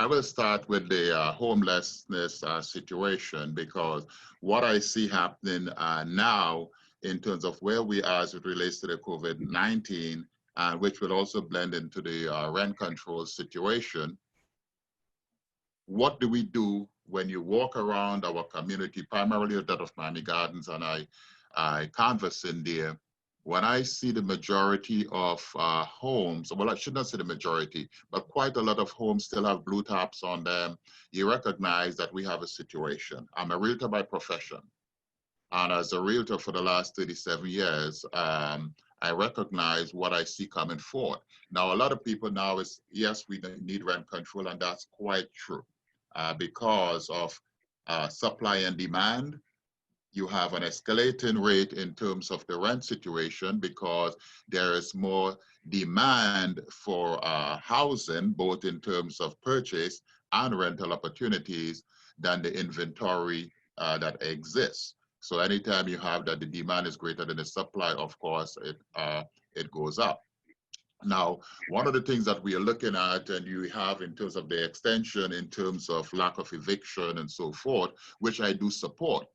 will start with the homelessness situation, because what I see happening now in terms of where we are as it relates to the COVID-19, which will also blend into the rent control situation. What do we do when you walk around our community, primarily that of Miami Gardens, and I canvass in there? When I see the majority of homes, well, I should not say the majority, but quite a lot of homes still have blue tops on them, you recognize that we have a situation. I'm a realtor by profession. And as a realtor for the last 37 years, I recognize what I see coming forward. Now, a lot of people now is, yes, we need rent control, and that's quite true. Because of supply and demand, you have an escalating rate in terms of the rent situation, because there is more demand for housing, both in terms of purchase and rental opportunities, than the inventory that exists. So anytime you have that the demand is greater than the supply, of course, it goes up. Now, one of the things that we are looking at, and you have in terms of the extension, in terms of lack of eviction and so forth, which I do support.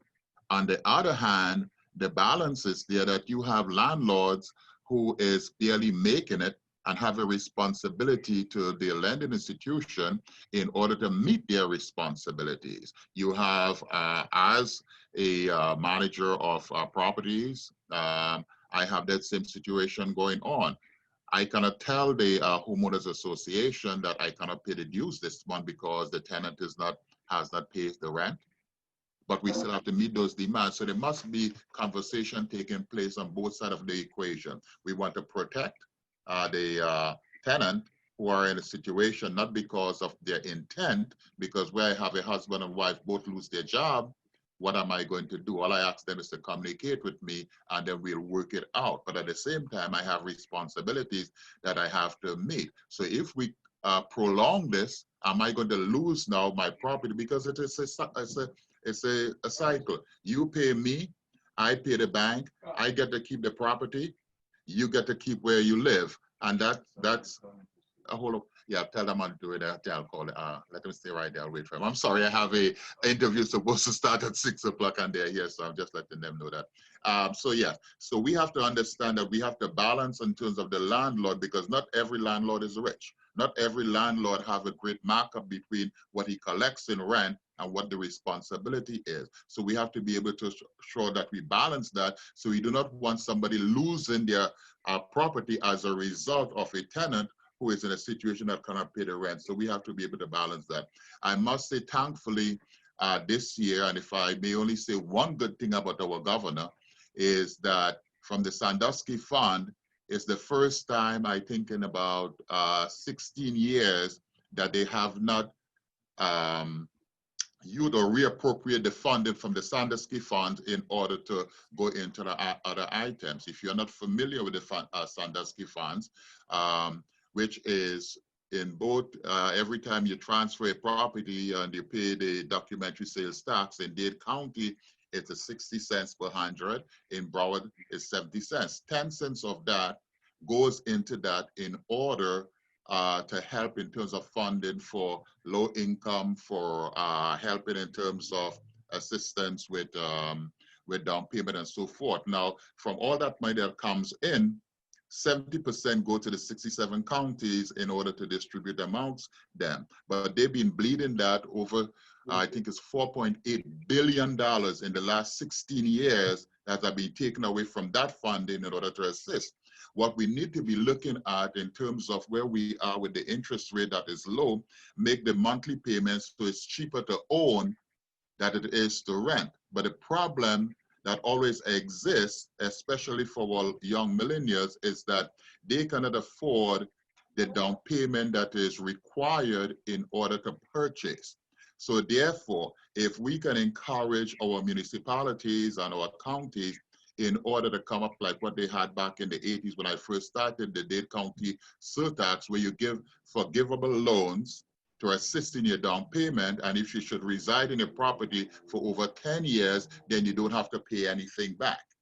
On the other hand, the balance is there that you have landlords who is barely making it and have a responsibility to the lending institution in order to meet their responsibilities. You have, as a manager of properties, I have that same situation going on. I cannot tell the homeowners association that I cannot pay the dues this month because the tenant has not paid the rent, but we still have to meet those demands. So there must be conversation taking place on both sides of the equation. We want to protect the tenant who are in a situation, not because of their intent, because where I have a husband and wife both lose their job, what am I going to do? All I ask them is to communicate with me, and then we'll work it out. But at the same time, I have responsibilities that I have to meet. So if we prolong this, am I going to lose now my property? Because it's a cycle. You pay me, I pay the bank, I get to keep the property, you get to keep where you live. And that's a whole, yeah, tell them I'll do it. I'll call it. Let them stay right there. I'll wait for them. I'm sorry, I have a interview supposed to start at 6 o'clock and they're here, so I'm just letting them know that. So yeah, so we have to understand that we have to balance in terms of the landlord, because not every landlord is rich. Not every landlord have a great markup between what he collects in rent and what the responsibility is. So we have to be able to show that we balance that. So we do not want somebody losing their property as a result of a tenant who is in a situation that cannot pay the rent. So we have to be able to balance that. I must say, thankfully, this year, and if I may only say one good thing about our governor, is that from the Sandusky Fund, it's the first time, I think, in about 16 years that they have not used or reappropriate the funding from the Sandusky Fund in order to go into the other items. If you're not familiar with the Sandusky funds, which is in both, every time you transfer a property and you pay the documentary sales tax in Dade County, it's a 60 cents per hundred. In Broward, it's 70 cents. 10 cents of that goes into that in order to help in terms of funding for low income, for helping in terms of assistance with down payment and so forth. Now, from all that money that comes in, 70% go to the 67 counties in order to distribute amongst them. But they've been bleeding that over, I think it's $4.8 billion in the last 16 years that have been taken away from that funding in order to assist. What we need to be looking at in terms of where we are with the interest rate that is low, make the monthly payments so it's cheaper to own than it is to rent. But the problem that always exists, especially for our young millennials, is that they cannot afford the down payment that is required in order to purchase. So therefore, if we can encourage our municipalities and our counties in order to come up like what they had back in the 80s when I first started the Dade County surtax, where you give forgivable loans to assist in your down payment, and if you should reside in a property for over 10 years, then you don't have to pay anything back.